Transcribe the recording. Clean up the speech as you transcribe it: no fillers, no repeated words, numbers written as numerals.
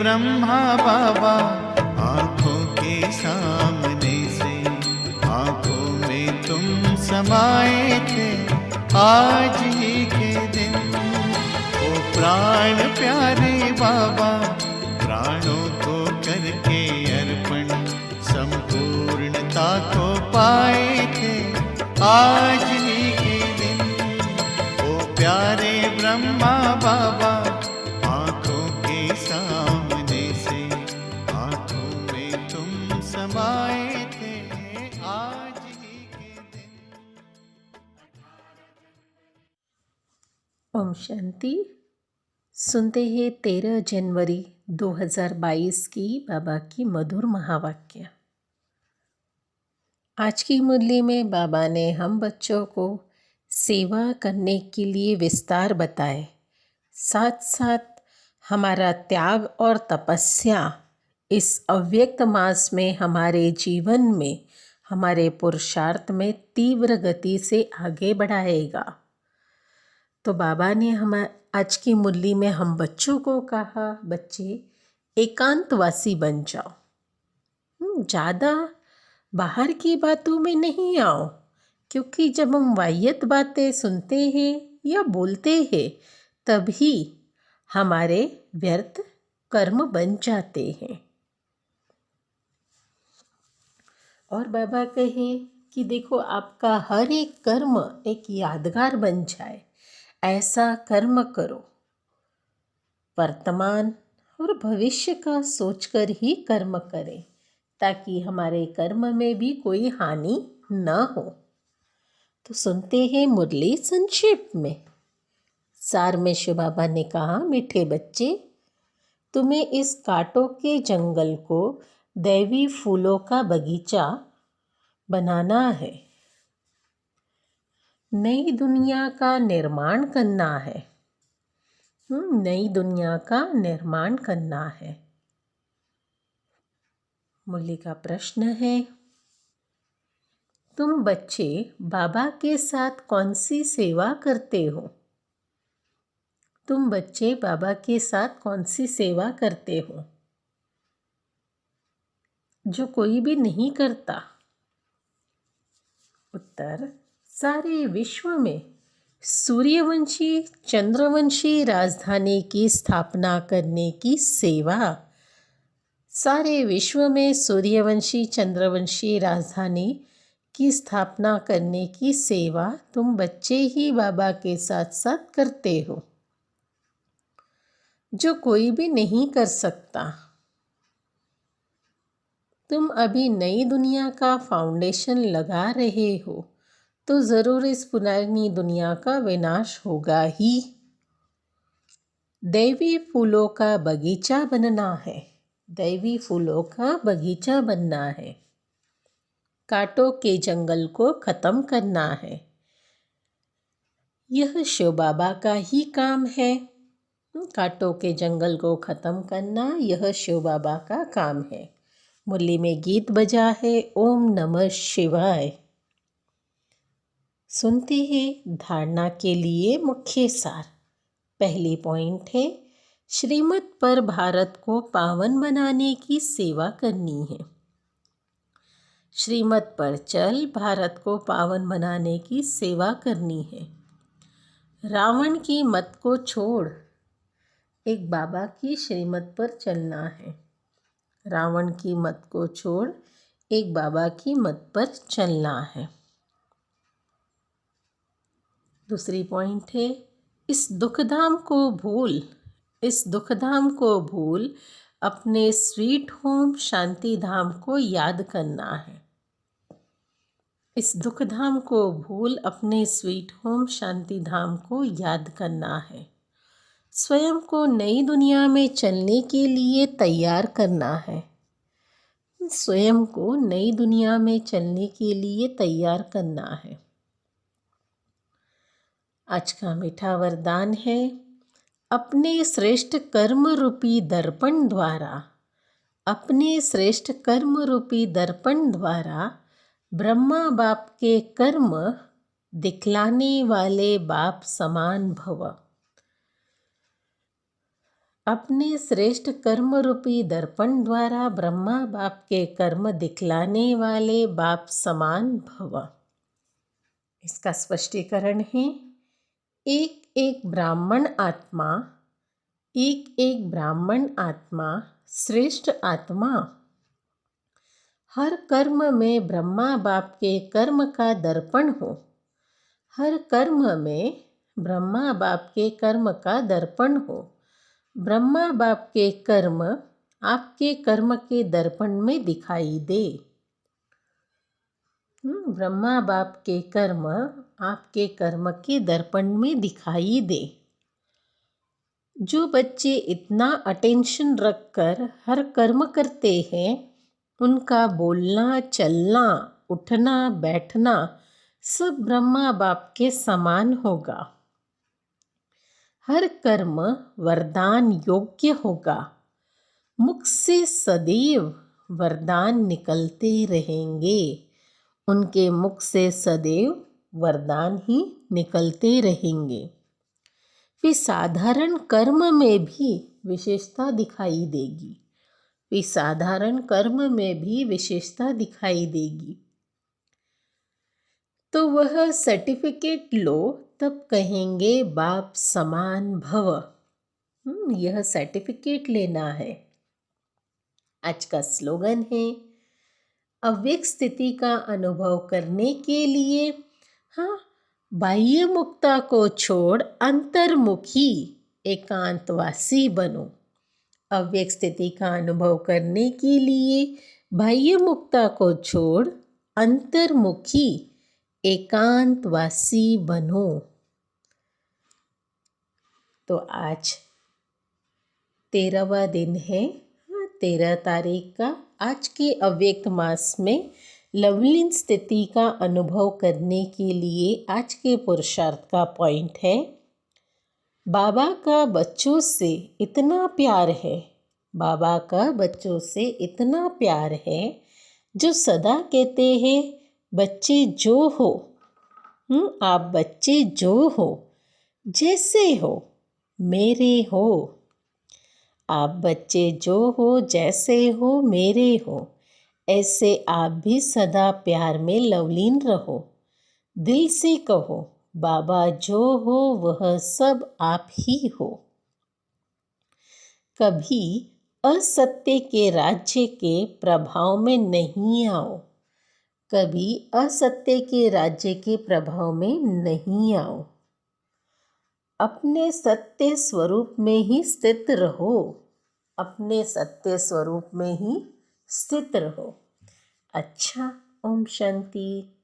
ब्रह्मा बाबा आंखों के सामने से आंखों में तुम समाए थे आज ही के दिन। ओ प्राण प्यारे बाबा प्राणों को करके अर्पण संपूर्णता को पाए थे आज ही के दिन। ओ प्यारे ब्रह्मा बाबा आंखों के सामने से आंखों में तुम समाए थे आज ही के दिन। ओम शांति। सुनते हैं 13 जनवरी 2022 की बाबा की मधुर महावाक्य। आज की मुरली में बाबा ने हम बच्चों को सेवा करने के लिए विस्तार बताए, साथ साथ हमारा त्याग और तपस्या इस अव्यक्त मास में हमारे जीवन में, हमारे पुरुषार्थ में तीव्र गति से आगे बढ़ाएगा। तो बाबा ने आज की मुरली में हम बच्चों को कहा, बच्चे एकांतवासी बन जाओ, ज़्यादा बाहर की बातों में नहीं आओ, क्योंकि जब हम वाह्यत बातें सुनते हैं या बोलते हैं तभी हमारे व्यर्थ कर्म बन जाते हैं। और बाबा कहे कि देखो आपका हर एक कर्म एक यादगार बन जाए, ऐसा कर्म करो। वर्तमान और भविष्य का सोचकर ही कर्म करें ताकि हमारे कर्म में भी कोई हानि न हो। तो सुनते हैं मुरली संक्षेप में। सार में शिव बाबा ने कहा, मीठे बच्चे तुम्हें इस कांटों के जंगल को दैवी फूलों का बगीचा बनाना है, नई दुनिया का निर्माण करना है। नई दुनिया का निर्माण करना है। मुरली का प्रश्न है, तुम बच्चे बाबा के साथ कौन सी सेवा करते हो? तुम बच्चे बाबा के साथ कौन सी सेवा करते हो जो कोई भी नहीं करता? उत्तर, सारे विश्व में सूर्यवंशी चंद्रवंशी राजधानी की स्थापना करने की सेवा। सारे विश्व में सूर्यवंशी चंद्रवंशी राजधानी की स्थापना करने की सेवा तुम बच्चे ही बाबा के साथ साथ करते हो, जो कोई भी नहीं कर सकता। तुम अभी नई दुनिया का फाउंडेशन लगा रहे हो, तो ज़रूर इस पुरानी दुनिया का विनाश होगा ही। दैवी फूलों का बगीचा बनना है, दैवी फूलों का बगीचा बनना है। कांटों के जंगल को ख़त्म करना है, यह शिव बाबा का ही काम है। कांटों के जंगल को ख़त्म करना यह शिव बाबा का काम है। मुरली में गीत बजा है, ओम नमः शिवाय। सुनते हैं धारणा के लिए मुख्य सार। पहली पॉइंट है, श्रीमत पर भारत को पावन बनाने की सेवा करनी है। श्रीमत पर चल भारत को पावन बनाने की सेवा करनी है। रावण की मत को छोड़ एक बाबा की श्रीमत पर चलना है। रावण की मत को छोड़ एक बाबा की मत पर चलना है। दूसरी पॉइंट है, इस दुखधाम को भूल अपने स्वीट होम शांति धाम को याद करना है। इस दुखधाम को भूल अपने स्वीट होम शांति धाम को याद करना है। स्वयं को नई दुनिया में चलने के लिए तैयार करना है। स्वयं को नई दुनिया में चलने के लिए तैयार करना है। आज का मीठा वरदान है, अपने श्रेष्ठ कर्म रूपी दर्पण द्वारा, अपने श्रेष्ठ कर्म रूपी दर्पण द्वारा ब्रह्मा बाप के कर्म दिखलाने वाले बाप समान भव। अपने श्रेष्ठ कर्म रूपी दर्पण द्वारा ब्रह्मा बाप के कर्म दिखलाने वाले बाप समान भव। इसका स्पष्टीकरण है, एक एक ब्राह्मण आत्मा, एक एक ब्राह्मण आत्मा श्रेष्ठ आत्मा हर कर्म में ब्रह्मा बाप के कर्म का दर्पण हो। हर कर्म में ब्रह्मा बाप के कर्म का दर्पण हो। ब्रह्मा बाप के कर्म आपके कर्म के दर्पण में दिखाई दे। ब्रह्मा बाप के कर्म आपके कर्म के दर्पण में दिखाई दे। जो बच्चे इतना अटेंशन रखकर हर कर्म करते हैं, उनका बोलना, चलना, उठना, बैठना सब ब्रह्मा बाप के समान होगा। हर कर्म वरदान योग्य होगा। मुख से सदैव वरदान निकलते रहेंगे। उनके मुख से सदैव वरदान ही निकलते रहेंगे। फिर साधारण कर्म में भी विशेषता दिखाई देगी। फिर साधारण कर्म में भी विशेषता दिखाई देगी। तो वह सर्टिफिकेट लो, तब कहेंगे बाप समान भव। यह सर्टिफिकेट लेना है। आज का स्लोगन है, अव्यक्त स्थिति का अनुभव करने के लिए बाह्य मुक्ता को छोड़ अंतर्मुखी एकांतवासी बनो। अव्यक्त स्थिति का अनुभव करने के लिए बाह्य मुक्ता को छोड़ अंतर्मुखी एकांतवासी बनो। तो आज 13वां दिन है, 13 तारीख का। आज के अव्यक्त मास में लवलीन स्थिति का अनुभव करने के लिए आज के पुरुषार्थ का पॉइंट है, बाबा का बच्चों से इतना प्यार है, बाबा का बच्चों से इतना प्यार है, जो सदा कहते हैं, बच्चे जो हो, आप बच्चे जो हो, जैसे हो, मेरे हो। आप बच्चे जो हो, जैसे हो, मेरे हो, ऐसे आप भी सदा प्यार में लवलीन रहो। दिल से कहो, बाबा जो हो वह सब आप ही हो। कभी असत्य के राज्य के प्रभाव में नहीं आओ। कभी असत्य के राज्य के प्रभाव में नहीं आओ। अपने सत्य स्वरूप में ही स्थित रहो। अपने सत्य स्वरूप में ही स्थित रहो। अच्छा, ओम शांति।